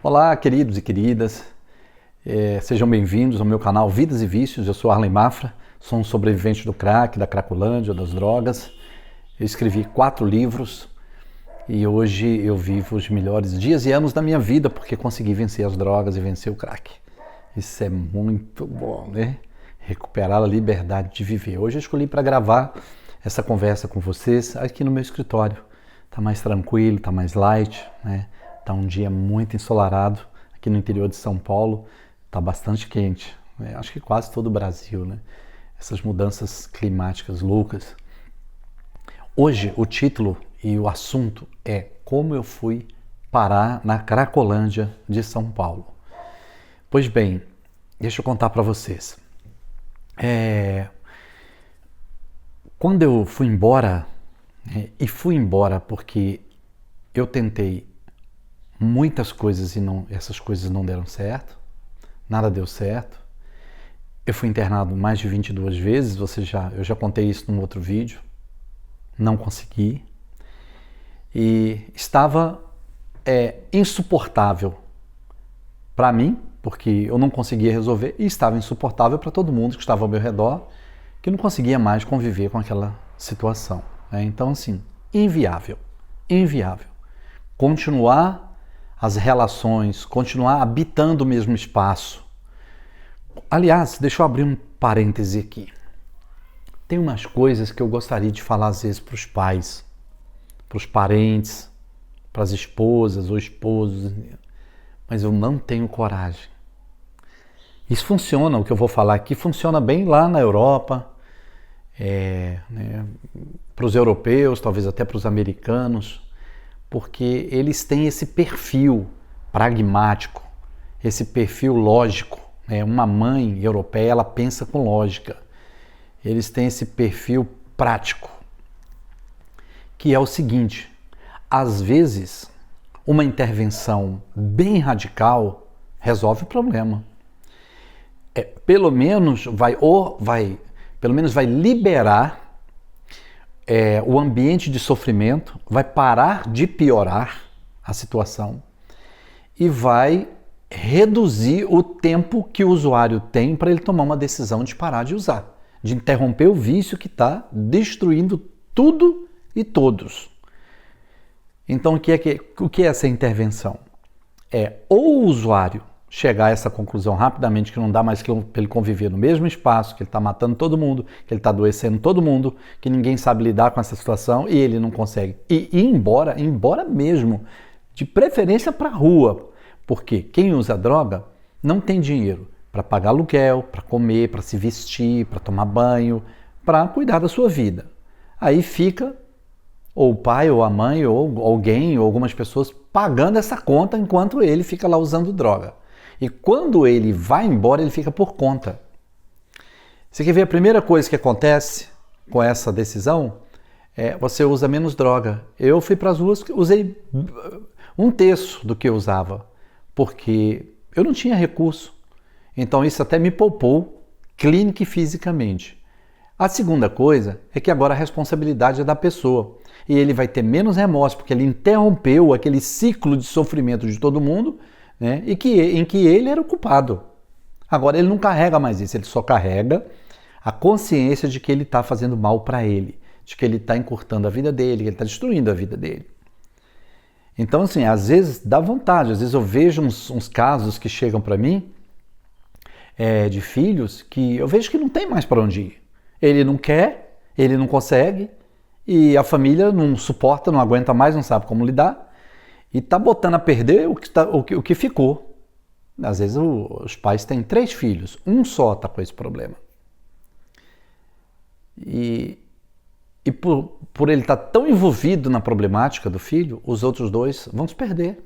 Olá, queridos e queridas, sejam bem-vindos ao meu canal Vidas e Vícios. Eu sou Arlen Mafra, sou um sobrevivente do crack, da cracolândia, das drogas. Eu escrevi 4 livros e hoje eu vivo os melhores dias e anos da minha vida porque consegui vencer as drogas e vencer o crack. Isso é muito bom, né? Recuperar a liberdade de viver. Hoje eu escolhi para gravar essa conversa com vocês aqui no meu escritório. Tá mais tranquilo, tá mais light, né? Tá um dia muito ensolarado aqui no interior de São Paulo, tá bastante quente, né? Acho que quase todo o Brasil, né? Essas mudanças climáticas loucas. Hoje o título e o assunto é como eu fui parar na Cracolândia de São Paulo. Pois bem, deixa eu contar para vocês. Quando eu fui embora, e fui embora porque eu tentei muitas coisas e essas coisas não deram certo, nada deu certo. Eu fui internado mais de 22 vezes, eu já contei isso num outro vídeo, não consegui. E estava insuportável para mim, porque eu não conseguia resolver, e estava insuportável para todo mundo que estava ao meu redor, que não conseguia mais conviver com aquela situação. Então, assim, inviável. Continuar as relações, continuar habitando o mesmo espaço. Aliás, deixa eu abrir um parêntese aqui. Tem umas coisas que eu gostaria de falar às vezes para os pais, para os parentes, para as esposas ou esposos, mas eu não tenho coragem. Isso funciona, o que eu vou falar aqui funciona bem lá na Europa, para os europeus, talvez até para os americanos, porque eles têm esse perfil pragmático, esse perfil lógico. Uma mãe europeia, ela pensa com lógica. Eles têm esse perfil prático, que é o seguinte: às vezes, uma intervenção bem radical resolve o problema. Pelo menos vai liberar o ambiente de sofrimento, vai parar de piorar a situação e vai reduzir o tempo que o usuário tem para ele tomar uma decisão de parar de usar, de interromper o vício que está destruindo tudo e todos. Então, o que é essa intervenção? Ou o usuário chegar a essa conclusão rapidamente que não dá mais para ele conviver no mesmo espaço, que ele está matando todo mundo, que ele está adoecendo todo mundo, que ninguém sabe lidar com essa situação e ele não consegue ir embora mesmo, de preferência para a rua, porque quem usa droga não tem dinheiro para pagar aluguel, para comer, para se vestir, para tomar banho, para cuidar da sua vida. Aí fica ou o pai, ou a mãe, ou alguém, ou algumas pessoas pagando essa conta enquanto ele fica lá usando droga. E quando ele vai embora, ele fica por conta. Você quer ver a primeira coisa que acontece com essa decisão? Você usa menos droga. Eu fui para as ruas, usei 1/3 do que eu usava, porque eu não tinha recurso. Então isso até me poupou clínica e fisicamente. A segunda coisa é que agora a responsabilidade é da pessoa. E ele vai ter menos remorso, porque ele interrompeu aquele ciclo de sofrimento de todo mundo, né, em que ele era o culpado. Agora ele não carrega mais isso, ele só carrega a consciência de que ele está fazendo mal para ele, de que ele está encurtando a vida dele, que ele está destruindo a vida dele. Então, assim, às vezes dá vontade, às vezes eu vejo uns casos que chegam para mim de filhos que eu vejo que não tem mais para onde ir. Ele não quer, ele não consegue, e a família não suporta, não aguenta mais, não sabe como lidar, e está botando a perder o que ficou. Às vezes os pais têm 3 filhos, um só está com esse problema. E por ele estar tão envolvido na problemática do filho, os outros 2 vão se perder.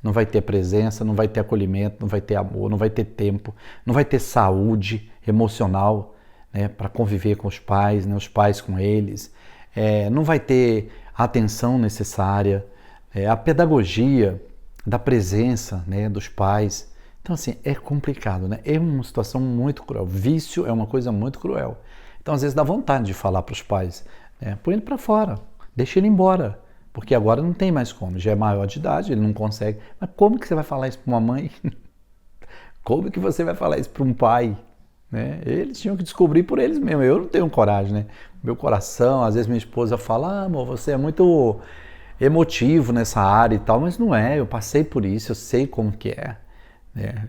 Não vai ter presença, não vai ter acolhimento, não vai ter amor, não vai ter tempo, não vai ter saúde emocional, né, para conviver com os pais, né, os pais com eles. Não vai ter a atenção necessária, a pedagogia da presença, né, dos pais. Então, assim, é complicado, né? É uma situação muito cruel. Vício é uma coisa muito cruel. Então, às vezes, dá vontade de falar para os pais, põe ele para fora, deixa ele embora, Porque agora não tem mais como, já é maior de idade, ele não consegue. Mas como que você vai falar isso para uma mãe? Como que você vai falar isso para um pai? Né? Eles tinham que descobrir por eles mesmos. Eu não tenho coragem, né? Meu coração, às vezes minha esposa fala, amor, você é muito emotivo nessa área e tal, mas não é, eu passei por isso, eu sei como que é.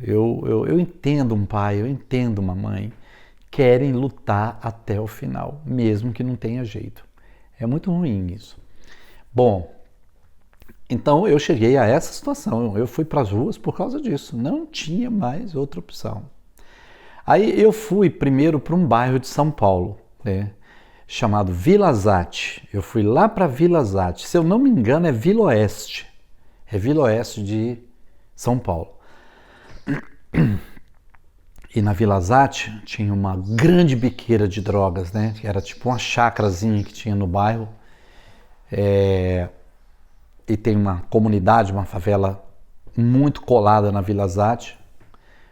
Eu entendo um pai, eu entendo uma mãe, querem lutar até o final, mesmo que não tenha jeito. É muito ruim isso. Bom, então eu cheguei a essa situação, eu fui para as ruas por causa disso, não tinha mais outra opção. Aí eu fui primeiro para um bairro de São Paulo, né, chamado Vila Zate. Eu fui lá para Vila Zate, se eu não me engano é Vila Oeste de São Paulo. E na Vila Zate tinha uma grande biqueira de drogas, né? Era tipo uma chácarazinha que tinha no bairro. E tem uma comunidade, uma favela muito colada na Vila Zate,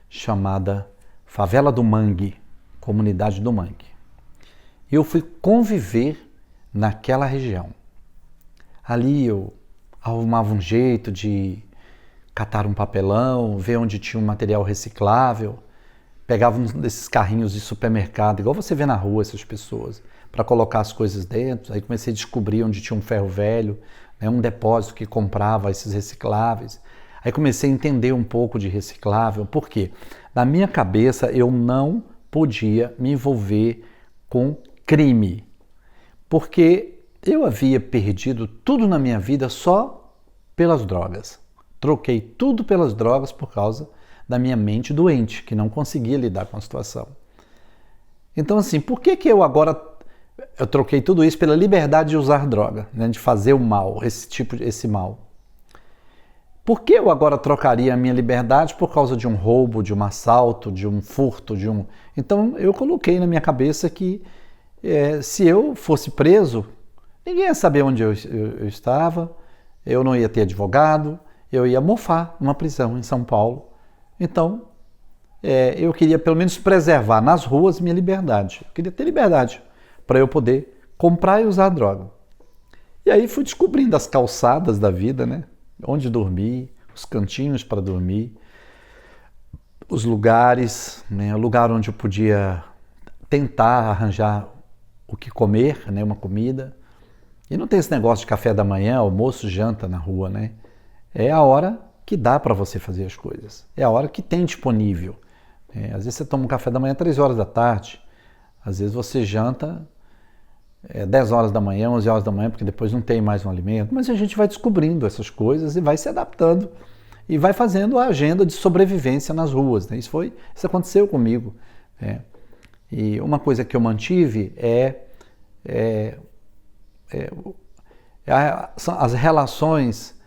chamada Favela do Mangue, Comunidade do Mangue. E eu fui conviver naquela região. Ali eu arrumava um jeito de catar um papelão, ver onde tinha um material reciclável, pegava um desses carrinhos de supermercado, igual você vê na rua essas pessoas, para colocar as coisas dentro. Aí comecei a descobrir onde tinha um ferro velho, né, um depósito que comprava esses recicláveis. Aí comecei a entender um pouco de reciclável. Por quê? Na minha cabeça eu não podia me envolver com crime, porque eu havia perdido tudo na minha vida só pelas drogas. Troquei tudo pelas drogas por causa da minha mente doente, que não conseguia lidar com a situação. Então assim, por que eu troquei tudo isso pela liberdade de usar droga, né, de fazer o mal, esse mal? Por que eu agora trocaria a minha liberdade por causa de um roubo, de um assalto, de um furto, Então eu coloquei na minha cabeça que se eu fosse preso, ninguém ia saber onde eu estava, eu não ia ter advogado, eu ia mofar numa prisão em São Paulo. Então, eu queria pelo menos preservar nas ruas minha liberdade. Eu queria ter liberdade para eu poder comprar e usar droga. E aí fui descobrindo as calçadas da vida, né? Onde dormir, os cantinhos para dormir, os lugares, né? O lugar onde eu podia tentar arranjar o que comer, né? Uma comida. E não tem esse negócio de café da manhã, almoço, janta na rua, né? É a hora que dá para você fazer as coisas. É a hora que tem disponível. Às vezes você toma um café da manhã 3 horas da tarde. Às vezes você janta 10 horas da manhã, 11 horas da manhã, porque depois não tem mais um alimento. Mas a gente vai descobrindo essas coisas e vai se adaptando. E vai fazendo a agenda de sobrevivência nas ruas, né? Isso aconteceu comigo. E uma coisa que eu mantive são as relações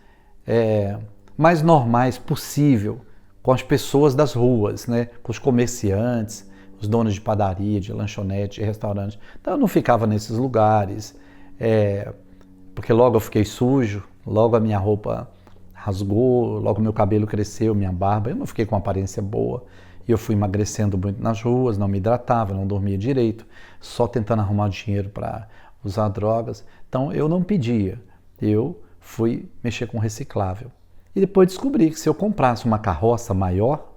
mais normais possível com as pessoas das ruas, né? Com os comerciantes, os donos de padaria, de lanchonete, de restaurante. Então eu não ficava nesses lugares, porque logo eu fiquei sujo, logo a minha roupa rasgou, logo meu cabelo cresceu, minha barba, eu não fiquei com uma aparência boa. E eu fui emagrecendo muito nas ruas, não me hidratava, não dormia direito, só tentando arrumar dinheiro para usar drogas. Então eu não pedia, eu fui mexer com reciclável. E depois descobri que se eu comprasse uma carroça maior,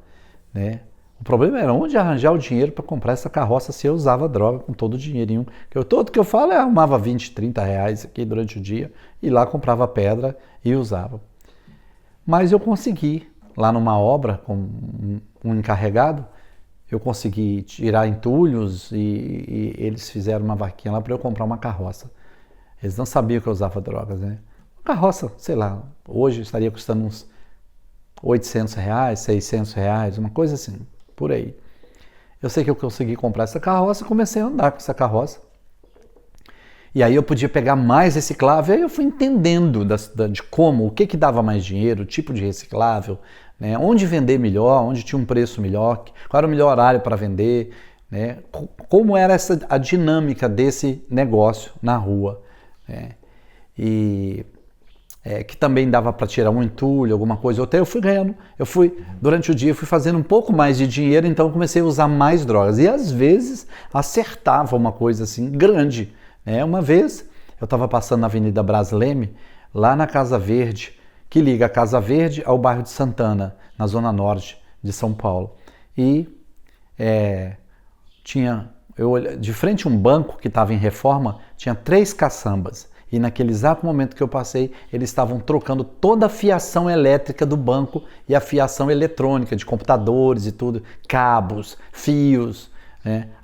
né, o problema era onde arranjar o dinheiro para comprar essa carroça se eu usava droga com todo o dinheirinho. Todo que eu falo arrumava 20, 30 reais aqui durante o dia e lá comprava pedra e usava. Mas eu consegui, lá numa obra com um encarregado, eu consegui tirar entulhos e eles fizeram uma vaquinha lá para eu comprar uma carroça. Eles não sabiam que eu usava drogas, né? Uma carroça, sei lá, hoje estaria custando uns 800 reais, 600 reais, uma coisa assim, por aí. Eu sei que eu consegui comprar essa carroça e comecei a andar com essa carroça. E aí eu podia pegar mais reciclável, aí eu fui entendendo de como, o que dava mais dinheiro, o tipo de reciclável, né? Onde vender melhor, onde tinha um preço melhor, qual era o melhor horário para vender, né? Como era a dinâmica desse negócio na rua, né? E que também dava para tirar um entulho, alguma coisa. Até eu fui ganhando, durante o dia, eu fui fazendo um pouco mais de dinheiro, então eu comecei a usar mais drogas. E às vezes acertava uma coisa assim grande. Uma vez eu estava passando na Avenida Brasleme, lá na Casa Verde, que liga a Casa Verde ao bairro de Santana, na zona norte de São Paulo. E de frente a um banco que estava em reforma, tinha 3 caçambas. E naquele exato momento que eu passei, eles estavam trocando toda a fiação elétrica do banco e a fiação eletrônica de computadores e tudo, cabos, fios.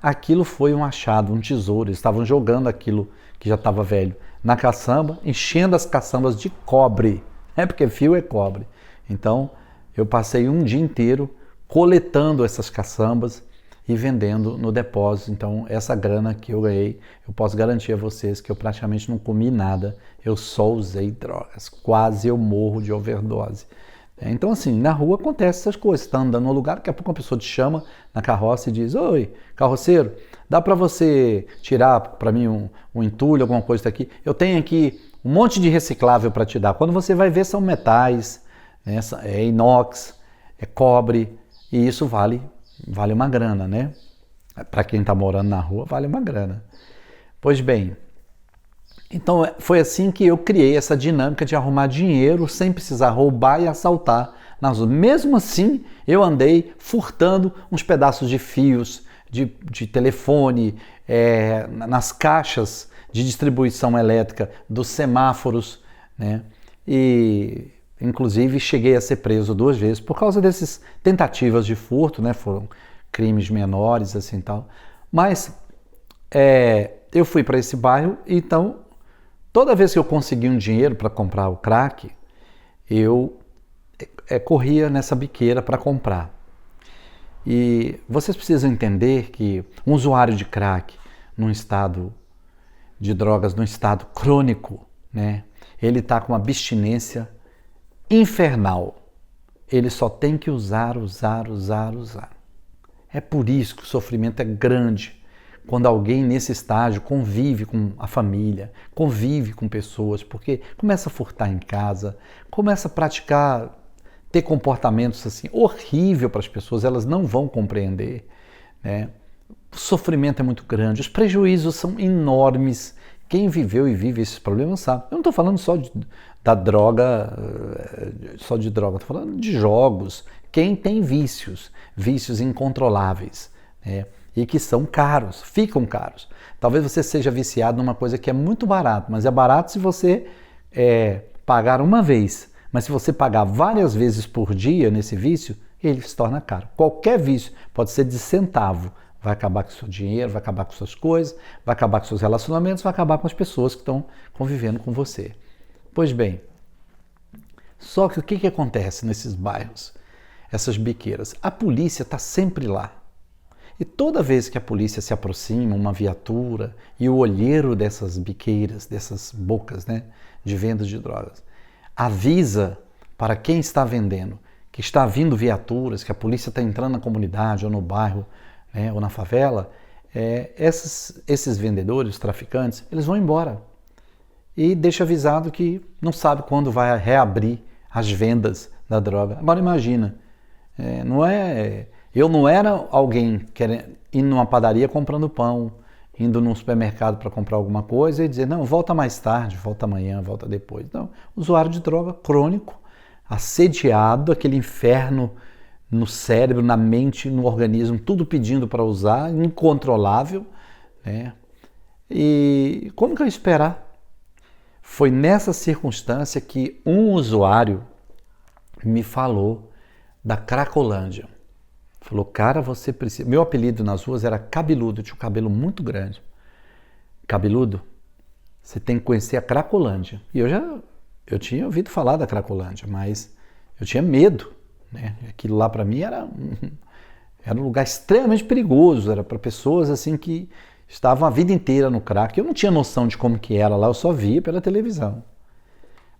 Aquilo foi um achado, um tesouro. Eles estavam jogando aquilo que já estava velho na caçamba, enchendo as caçambas de cobre, porque fio é cobre. Então eu passei um dia inteiro coletando essas caçambas e vendendo no depósito. Então essa grana que eu ganhei, eu posso garantir a vocês que eu praticamente não comi nada, eu só usei drogas, quase eu morro de overdose. Então assim, na rua acontece essas coisas, você está andando no lugar, daqui a pouco uma pessoa te chama na carroça e diz: oi, carroceiro, dá para você tirar para mim um entulho, alguma coisa daqui? Eu tenho aqui um monte de reciclável para te dar. Quando você vai ver, são metais, é inox, é cobre, e isso vale uma grana, né? Para quem está morando na rua, vale uma grana. Pois bem, então foi assim que eu criei essa dinâmica de arrumar dinheiro sem precisar roubar e assaltar nas ruas. Mesmo assim, eu andei furtando uns pedaços de fios, de telefone, nas caixas de distribuição elétrica, dos semáforos, né? E inclusive cheguei a ser preso 2 vezes por causa dessas tentativas de furto, né? Foram crimes menores, assim tal. Mas eu fui para esse bairro, então toda vez que eu conseguia um dinheiro para comprar o crack, eu corria nessa biqueira para comprar. E vocês precisam entender que um usuário de crack num estado de drogas, num estado crônico, né? Ele está com uma abstinência infernal. Ele só tem que usar. É por isso que o sofrimento é grande. Quando alguém nesse estágio convive com a família, convive com pessoas, porque começa a furtar em casa, começa a praticar, ter comportamentos assim horrível para as pessoas, elas não vão compreender, né? O sofrimento é muito grande, os prejuízos são enormes. Quem viveu e vive esses problemas sabe. Eu não estou falando só da droga, estou falando de jogos. Quem tem vícios incontroláveis, né? E que são caros, ficam caros. Talvez você seja viciado numa coisa que é muito barato, mas é barato se você pagar uma vez. Mas se você pagar várias vezes por dia nesse vício, ele se torna caro. Qualquer vício, pode ser de centavo, vai acabar com o seu dinheiro, vai acabar com suas coisas, vai acabar com seus relacionamentos, vai acabar com as pessoas que estão convivendo com você. Pois bem, só que o que acontece nesses bairros, essas biqueiras? A polícia está sempre lá. E toda vez que a polícia se aproxima, uma viatura, e o olheiro dessas biqueiras, dessas bocas, né, de venda de drogas, avisa para quem está vendendo que está vindo viaturas, que a polícia está entrando na comunidade ou no bairro, né, ou na favela, esses vendedores, os traficantes, eles vão embora. E deixa avisado que não sabe quando vai reabrir as vendas da droga. Agora imagina, eu não era alguém indo numa padaria comprando pão, indo num supermercado para comprar alguma coisa e dizer, não, volta mais tarde, volta amanhã, volta depois. Não, usuário de droga crônico, assediado, aquele inferno no cérebro, na mente, no organismo, tudo pedindo para usar, incontrolável, né? E como que eu ia esperar? Foi nessa circunstância que um usuário me falou da Cracolândia. Falou, cara, você precisa... Meu apelido nas ruas era Cabeludo, eu tinha um cabelo muito grande. Cabeludo, você tem que conhecer a Cracolândia. E eu tinha ouvido falar da Cracolândia, mas eu tinha medo, né? Aquilo lá para mim era um lugar extremamente perigoso, era para pessoas assim que estavam a vida inteira no crack. Eu não tinha noção de como que era lá, eu só via pela televisão.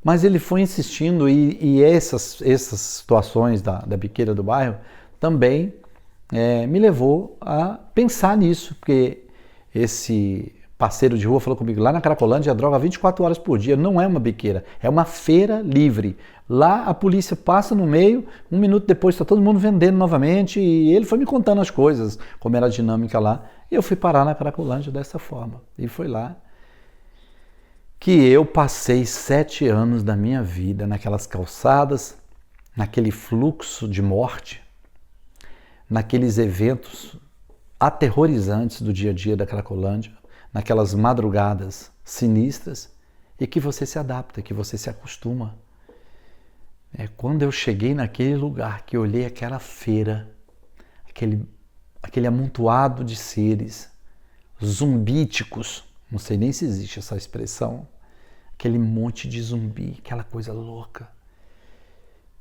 Mas ele foi insistindo e essas situações da biqueira do bairro também me levou a pensar nisso, porque esse parceiro de rua falou comigo, lá na Cracolândia a droga 24 horas por dia, não é uma biqueira, é uma feira livre. Lá a polícia passa no meio, 1 minuto depois está todo mundo vendendo novamente, e ele foi me contando as coisas, como era a dinâmica lá, e eu fui parar na Cracolândia dessa forma. E foi lá que eu passei 7 anos da minha vida naquelas calçadas, naquele fluxo de morte, naqueles eventos aterrorizantes do dia a dia da Cracolândia, naquelas madrugadas sinistras, e que você se adapta, que você se acostuma. Quando eu cheguei naquele lugar, que eu olhei aquela feira, aquele amontoado de seres zumbíticos, não sei nem se existe essa expressão, aquele monte de zumbi, aquela coisa louca.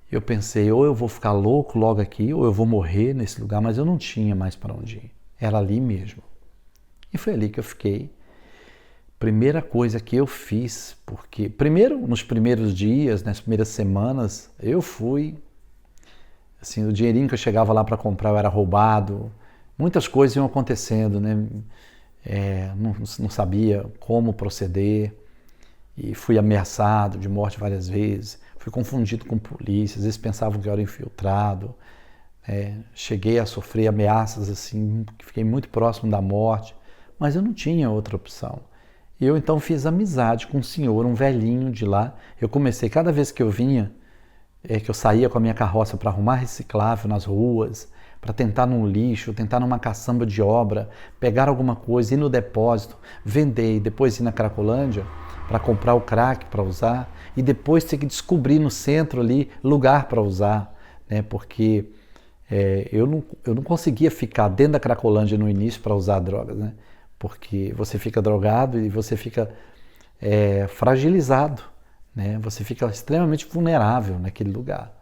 Eu pensei, ou eu vou ficar louco logo aqui, ou eu vou morrer nesse lugar, mas eu não tinha mais para onde ir. Era ali mesmo. E foi ali que eu fiquei. Primeira coisa que eu fiz, porque primeiro, nos primeiros dias, nas primeiras semanas, eu fui, assim, o dinheirinho que eu chegava lá para comprar eu era roubado, muitas coisas iam acontecendo, né? Não sabia como proceder, e fui ameaçado de morte várias vezes, fui confundido com polícia, às vezes pensavam que eu era infiltrado, cheguei a sofrer ameaças assim, fiquei muito próximo da morte, mas eu não tinha outra opção. E eu então fiz amizade com um senhor, um velhinho de lá. Eu comecei, cada vez que eu vinha, que eu saía com a minha carroça para arrumar reciclável nas ruas, para tentar num lixo, tentar numa caçamba de obra, pegar alguma coisa, ir no depósito, vender e depois ir na Cracolândia para comprar o crack para usar e depois ter que descobrir no centro ali lugar para usar, né? Porque eu não conseguia ficar dentro da Cracolândia no início para usar drogas, né? Porque você fica drogado e você fica fragilizado, né? Você fica extremamente vulnerável naquele lugar.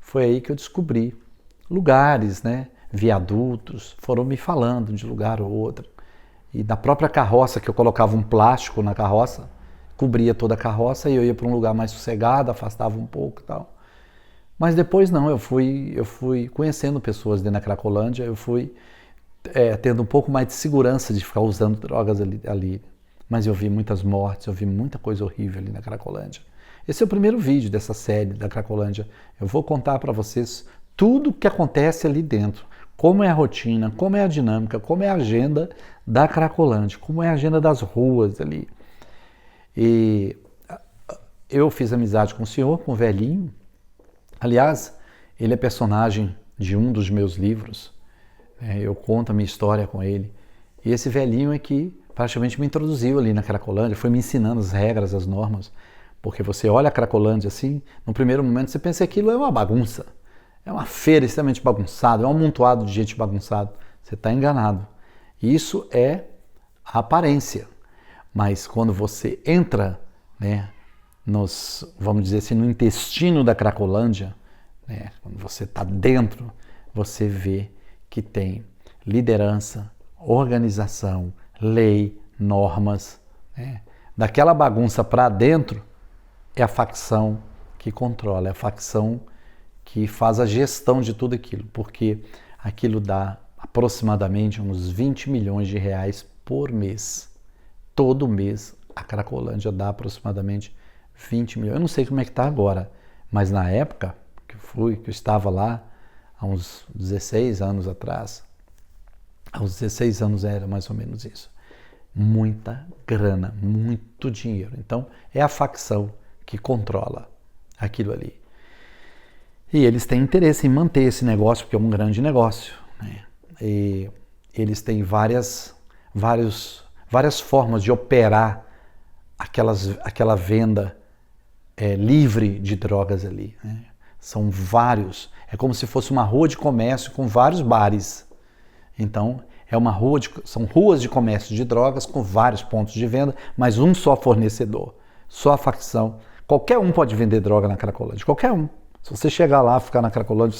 Foi aí que eu descobri lugares, né? Viadutos, foram me falando de lugar ou outro. E da própria carroça, que eu colocava um plástico na carroça, cobria toda a carroça e eu ia para um lugar mais sossegado, afastava um pouco e tal. Mas depois não, eu fui conhecendo pessoas dentro da Cracolândia, eu fui tendo um pouco mais de segurança de ficar usando drogas ali. Mas eu vi muitas mortes, eu vi muita coisa horrível ali na Cracolândia. Esse é o primeiro vídeo dessa série da Cracolândia. Eu vou contar para vocês tudo o que acontece ali dentro. Como é a rotina, como é a dinâmica, como é a agenda da Cracolândia, como é a agenda das ruas ali. E eu fiz amizade com o senhor, com o velhinho. Aliás, ele é personagem de um dos meus livros. Eu conto a minha história com ele. E esse velhinho é que praticamente me introduziu ali na Cracolândia, foi me ensinando as regras, as normas. Porque você olha a Cracolândia assim, no primeiro momento você pensa que aquilo é uma bagunça. É uma feira extremamente bagunçada, é um amontoado de gente bagunçada. Você está enganado. Isso é a aparência. Mas quando você entra, né, vamos dizer assim, no intestino da Cracolândia, né, quando você está dentro, você vê que tem liderança, organização, lei, normas. Né? Daquela bagunça para dentro é a facção que controla, é a facção que faz a gestão de tudo aquilo, porque aquilo dá aproximadamente uns 20 milhões de reais por mês. Todo mês a Cracolândia dá aproximadamente 20 milhões. Eu não sei como é que está agora, mas na época que eu estava lá, há uns 16 anos atrás, aos 16 anos era mais ou menos isso. Muita grana, muito dinheiro. Então é a facção que controla aquilo ali. E eles têm interesse em manter esse negócio, porque é um grande negócio. Né? E eles têm várias formas de operar aquela venda livre de drogas ali. Né? São vários. É como se fosse uma rua de comércio com vários bares. Então, são ruas de comércio de drogas com vários pontos de venda, mas um só fornecedor, só a facção. Qualquer um pode vender droga na Cracolândia, qualquer um. Se você chegar lá, ficar na Cracolândia,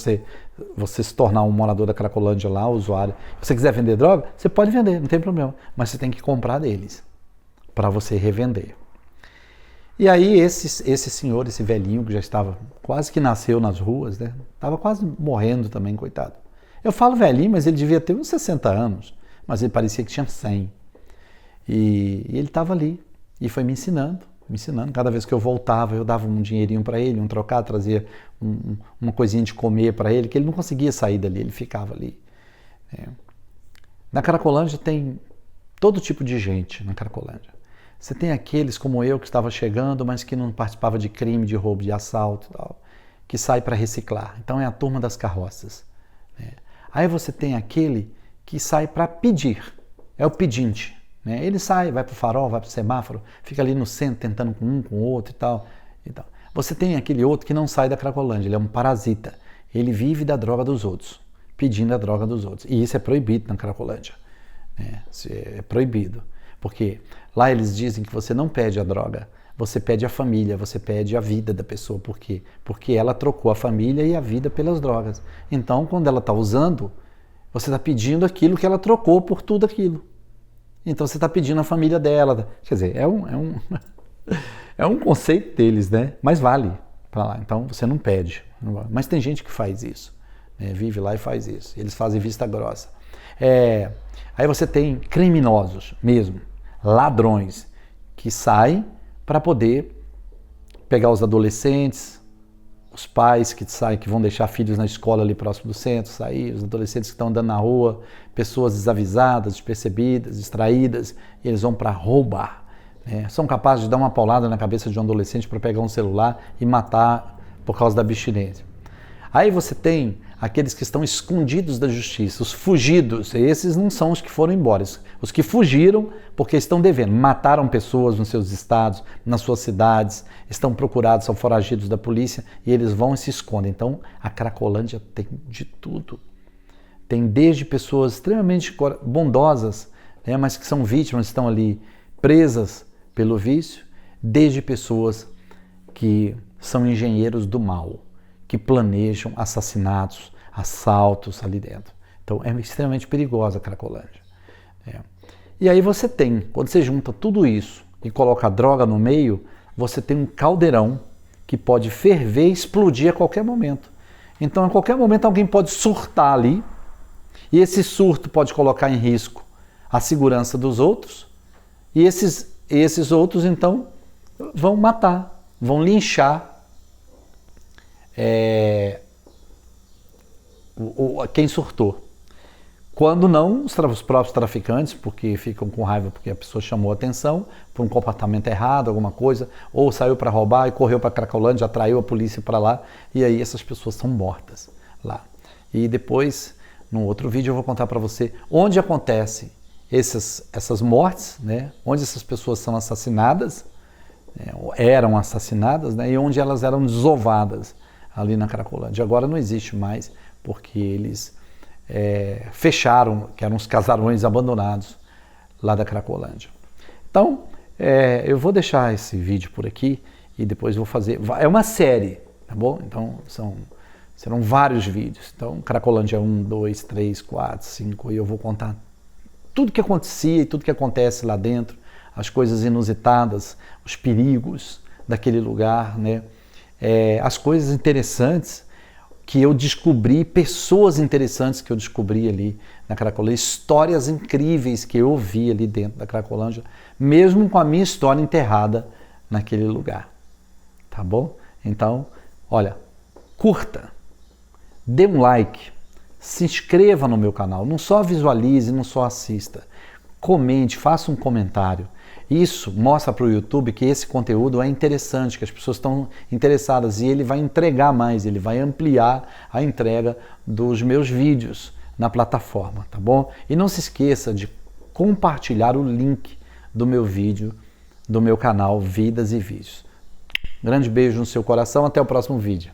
você se tornar um morador da Cracolândia lá, usuário, se você quiser vender droga, você pode vender, não tem problema. Mas você tem que comprar deles, para você revender. E aí esse senhor, esse velhinho que já estava, quase que nasceu nas ruas, né? Estava quase morrendo também, coitado. Eu falo velhinho, mas ele devia ter uns 60 anos, mas ele parecia que tinha 100. E ele estava ali, e foi me ensinando. Cada vez que eu voltava, eu dava um dinheirinho para ele, um trocado, trazia uma coisinha de comer para ele, que ele não conseguia sair dali, ele ficava ali. Na Cracolândia tem todo tipo de gente na Cracolândia. Você tem aqueles como eu que estava chegando, mas que não participava de crime, de roubo, de assalto, tal, que sai para reciclar. Então é a turma das carroças. Né? Aí você tem aquele que sai para pedir, é o pedinte. Né? Ele sai, vai para o farol, vai para o semáforo, fica ali no centro tentando com um, com o outro e tal. Você tem aquele outro que não sai da Cracolândia, ele é um parasita. Ele vive da droga dos outros, pedindo a droga dos outros. E isso é proibido na Cracolândia. Né? Isso é proibido. Porque lá eles dizem que você não pede a droga, você pede a família, você pede a vida da pessoa. Por quê? Porque ela trocou a família e a vida pelas drogas. Então, quando ela está usando, você está pedindo aquilo que ela trocou por tudo aquilo. Então, você está pedindo a família dela. Quer dizer, é um conceito deles, né? Mas vale para lá. Então, você não pede. Mas tem gente que faz isso. Né? Vive lá e faz isso. Eles fazem vista grossa. Aí você tem criminosos mesmo. Ladrões que saem para poder pegar os adolescentes, os pais que saem, que vão deixar filhos na escola ali próximo do centro, sair, os adolescentes que estão andando na rua, pessoas desavisadas, despercebidas, distraídas, e eles vão para roubar. Né? São capazes de dar uma paulada na cabeça de um adolescente para pegar um celular e matar por causa da abstinência. Aí você tem aqueles que estão escondidos da justiça, os fugidos. Esses não são os que foram embora. Os que fugiram porque estão devendo. Mataram pessoas nos seus estados, nas suas cidades, estão procurados, são foragidos da polícia e eles vão e se escondem. Então, a Cracolândia tem de tudo. Tem desde pessoas extremamente bondosas, né, mas que são vítimas, estão ali presas pelo vício, desde pessoas que são engenheiros do mal, que planejam assassinatos, assaltos ali dentro. Então é extremamente perigosa a Cracolândia. E aí você tem, quando você junta tudo isso e coloca a droga no meio, você tem um caldeirão que pode ferver e explodir a qualquer momento. Então a qualquer momento alguém pode surtar ali e esse surto pode colocar em risco a segurança dos outros e esses outros então vão matar, vão linchar quem surtou. Quando não, os próprios traficantes, porque ficam com raiva porque a pessoa chamou a atenção por um comportamento errado, alguma coisa, ou saiu para roubar e correu para Cracolândia, atraiu a polícia para lá, e aí essas pessoas são mortas lá. E depois, num outro vídeo, eu vou contar para você onde acontecem essas mortes, né? Onde essas pessoas são assassinadas, eram assassinadas, né? E onde elas eram desovadas ali na Cracolândia. Agora não existe mais, porque eles fecharam, que eram os casarões abandonados lá da Cracolândia. Então, eu vou deixar esse vídeo por aqui e depois vou fazer... É uma série, tá bom? Então, serão vários vídeos. Então, Cracolândia 1, 2, 3, 4, 5, e eu vou contar tudo que acontecia e tudo que acontece lá dentro, as coisas inusitadas, os perigos daquele lugar, né? As coisas interessantes que eu descobri, pessoas interessantes que eu descobri ali na Cracolândia, histórias incríveis que eu ouvi ali dentro da Cracolândia, mesmo com a minha história enterrada naquele lugar. Tá bom? Então, olha, curta, dê um like, se inscreva no meu canal, não só visualize, não só assista, comente, faça um comentário. Isso mostra para o YouTube que esse conteúdo é interessante, que as pessoas estão interessadas e ele vai entregar mais, ele vai ampliar a entrega dos meus vídeos na plataforma, tá bom? E não se esqueça de compartilhar o link do meu vídeo, do meu canal Vidas e Vídeos. Grande beijo no seu coração, até o próximo vídeo.